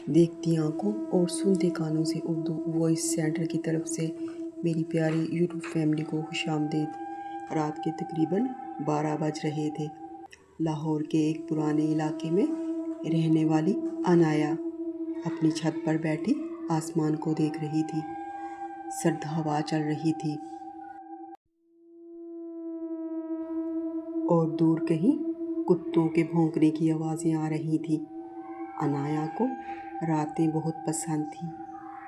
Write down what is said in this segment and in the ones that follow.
देखती आंखों और सुनते कानों से उर्दू वॉइस सेंटर की तरफ से मेरी प्यारी यूट्यूब फैमिली को खुशामदीद। रात के तकरीबन 12 बज रहे थे। लाहौर के एक पुराने इलाके में रहने वाली अनाया अपनी छत पर बैठी आसमान को देख रही थी। सर्द हवा चल रही थी और दूर कहीं कुत्तों के भौंकने की आवाज़ें आ रही थीं। अनाया को रातें बहुत पसंद थीं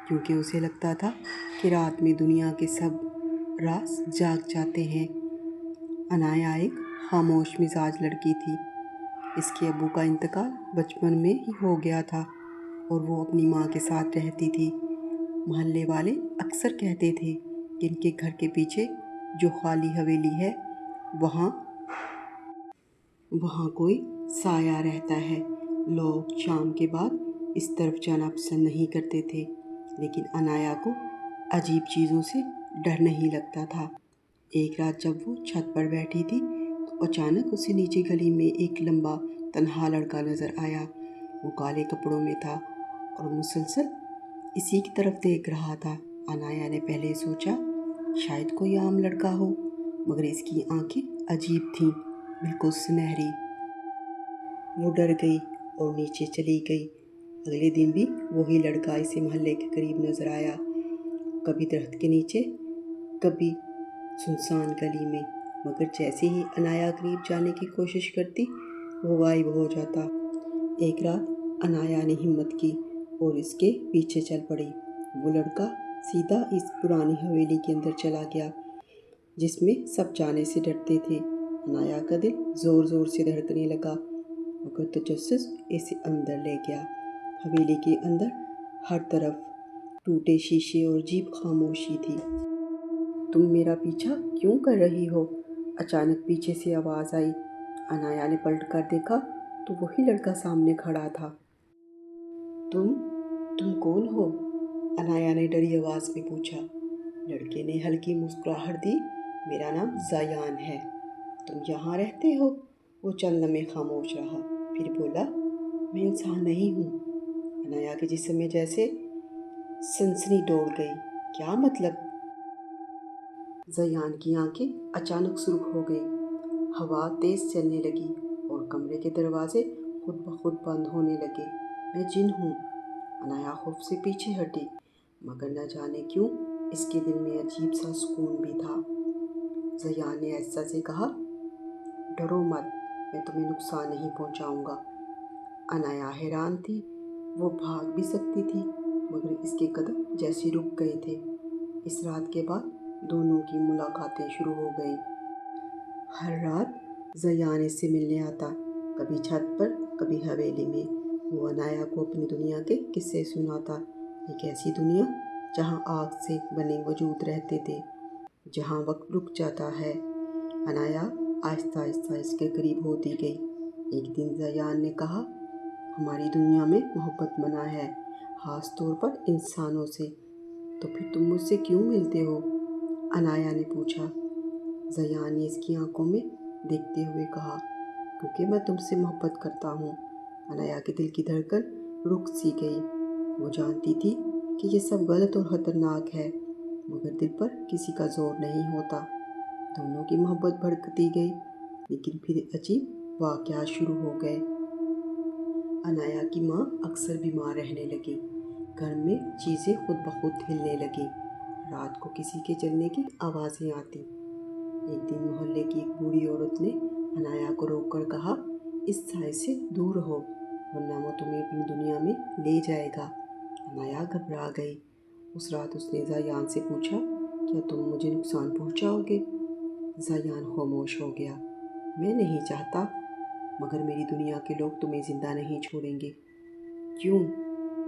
क्योंकि उसे लगता था कि रात में दुनिया के सब राज जाग जाते हैं। अनाया एक खामोश मिजाज लड़की थी। इसके अब्बू का इंतकाल बचपन में ही हो गया था और वो अपनी माँ के साथ रहती थी। मोहल्ले वाले अक्सर कहते थे कि इनके घर के पीछे जो खाली हवेली है वहाँ कोई साया रहता है। लोग शाम के बाद इस तरफ जाना पसंद नहीं करते थे, लेकिन अनाया को अजीब चीज़ों से डर नहीं लगता था। एक रात जब वो छत पर बैठी थी तो अचानक उसे नीचे गली में एक लंबा तन्हा लड़का नज़र आया। वो काले कपड़ों में था और मुसलसल इसी की तरफ देख रहा था। अनाया ने पहले सोचा शायद कोई आम लड़का हो, मगर इसकी आंखें अजीब थीं, बिल्कुल सुनहरी। वो डर गई और नीचे चली गई। अगले दिन भी वही लड़का इसे मोहल्ले के करीब नजर आया, कभी दरख्त के नीचे, कभी सुनसान गली में, मगर जैसे ही अनाया करीब जाने की कोशिश करती वो गायब हो जाता। एक रात अनाया ने हिम्मत की और इसके पीछे चल पड़ी। वो लड़का सीधा इस पुरानी हवेली के अंदर चला गया जिसमें सब जाने से डरते थे। अनाया का दिल ज़ोर ज़ोर से धड़कने लगा, मगर तजस्सुस इसे अंदर ले गया। हवेली के अंदर हर तरफ टूटे शीशे और अजीब खामोशी थी। तुम मेरा पीछा क्यों कर रही हो? अचानक पीछे से आवाज़ आई। अनाया ने पलट कर देखा तो वही लड़का सामने खड़ा था। तुम कौन हो? अनाया ने डरी आवाज़ में पूछा। लड़के ने हल्की मुस्कुराहट दी। मेरा नाम ज़यान है। तुम यहाँ रहते हो? वो चंद लम्हे खामोश रहा, फिर बोला, मैं इंसान नहीं हूँ। अनाया के जिस्म में जैसे सनसनी दौड़ गई। क्या मतलब? ज़यान की आंखें अचानक सुर्ख हो गई। हवा तेज चलने लगी और कमरे के दरवाजे खुद ब खुद बंद होने लगे। मैं जिन हूँ। अनाया खौफ से पीछे हटी, मगर न जाने क्यों इसके दिल में अजीब सा सुकून भी था। ज़यान ने ऐसा से कहा, डरो मत, मैं तुम्हें नुकसान नहीं पहुंचाऊंगा। अनाया हैरान थी। वो भाग भी सकती थी, मगर इसके कदम जैसे रुक गए थे। इस रात के बाद दोनों की मुलाकातें शुरू हो गई। हर रात ज़यान इससे मिलने आता, कभी छत पर, कभी हवेली में। वो अनाया को अपनी दुनिया के किस्से सुनाता। एक ऐसी दुनिया जहाँ आग से बने वजूद रहते थे, जहाँ वक्त रुक जाता है। अनाया आहिस्ता आहिस्ता इसके करीब होती गई। एक दिन ज़यान ने कहा, हमारी दुनिया में मोहब्बत मना है, ख़ास तौर पर इंसानों से। तो फिर तुम मुझसे क्यों मिलते हो? अनाया ने पूछा। ज़यान ने इसकी आंखों में देखते हुए कहा, क्योंकि मैं तुमसे मोहब्बत करता हूँ। अनाया के दिल की धड़कन रुक सी गई। वो जानती थी कि ये सब गलत और ख़तरनाक है, मगर दिल पर किसी का जोर नहीं होता। दोनों की मोहब्बत भड़कती गई, लेकिन फिर अजीब वाक़यात शुरू हो गए। अनाया की माँ अक्सर बीमार रहने लगी। घर में चीज़ें खुद ब खुद हिलने लगी। रात को किसी के चलने की आवाज़ें आती। एक दिन मोहल्ले की एक बूढ़ी औरत ने अनाया को रोककर कहा, इस साए से दूर रहो, वरना वो तुम्हें अपनी दुनिया में ले जाएगा। अनाया घबरा गई। उस रात उसने ज़यान से पूछा, क्या तुम मुझे नुकसान पहुंचाओगे? ज़यान खामोश हो गया। मैं नहीं चाहता, मगर मेरी दुनिया के लोग तुम्हें ज़िंदा नहीं छोड़ेंगे। क्यों?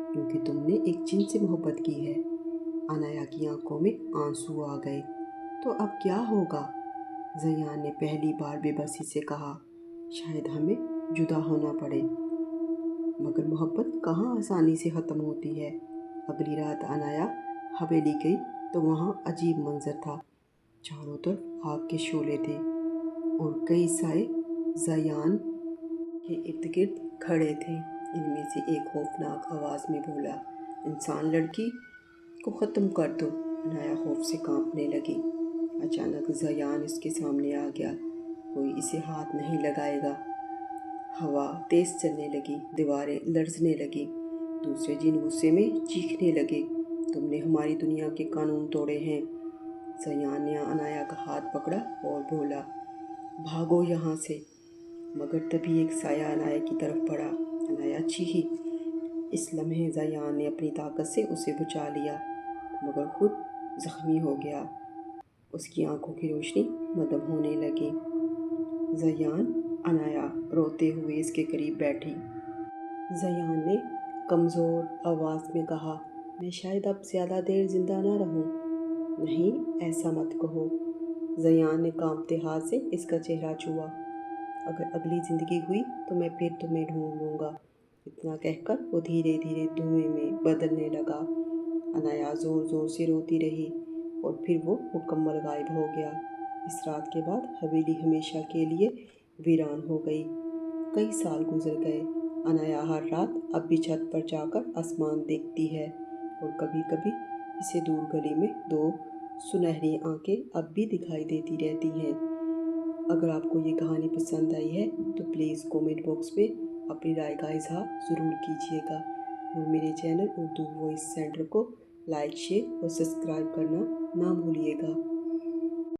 क्योंकि तुमने एक जिन से मोहब्बत की है। अनाया की आंखों में आंसू आ गए। तो अब क्या होगा? ज़यान ने पहली बार बेबसी से कहा, शायद हमें जुदा होना पड़े, मगर मोहब्बत कहाँ आसानी से ख़त्म होती है। अगली रात अनाया हवेली गई तो वहाँ अजीब मंजर था। चारों तरफ आग के शोले थे और कई साए ज़यान के इर्द गिर्द खड़े थे। इनमें से एक खौफनाक आवाज़ में बोला, इंसान लड़की को ख़त्म कर दो। अनाया खौफ से कांपने लगी। अचानक ज़यान इसके सामने आ गया। कोई इसे हाथ नहीं लगाएगा। हवा तेज़ चलने लगी, दीवारें लरजने लगी। दूसरे जिन गुस्से में चीखने लगे, तुमने हमारी दुनिया के कानून तोड़े हैं। ज़यान ने अनाया का हाथ पकड़ा और बोला, भागो यहाँ से। मगर तभी एक साया अनाया की तरफ बढ़ा। अनाया चीखी। इस लम्हे ज़यान ने अपनी ताकत से उसे बचा लिया, मगर खुद ज़ख्मी हो गया। उसकी आंखों की रोशनी मदम होने लगी। ज़यान, अनाया रोते हुए इसके करीब बैठी। ज़यान ने कमज़ोर आवाज़ में कहा, मैं शायद अब ज़्यादा देर ज़िंदा ना रहूं। नहीं, ऐसा मत कहो। ज़यान ने कांपते हाथ से इसका चेहरा छुआ। अगर अगली ज़िंदगी हुई तो मैं फिर तुम्हें ढूंढ लूँगा। इतना कहकर वो धीरे धीरे धुएं में बदलने लगा। अनाया ज़ोर ज़ोर से रोती रही और फिर वो मुकम्मल गायब हो गया। इस रात के बाद हवेली हमेशा के लिए वीरान हो गई। कई साल गुजर गए। अनाया हर रात अब भी छत पर जाकर आसमान देखती है और कभी कभी इसे दूर गली में दो सुनहरी आंखें अब भी दिखाई देती रहती हैं। अगर आपको ये कहानी पसंद आई है तो प्लीज़ कमेंट बॉक्स में अपनी राय का इजहार ज़रूर कीजिएगा और मेरे चैनल उर्दू वॉइस सेंटर को लाइक, शेयर और सब्सक्राइब करना ना भूलिएगा।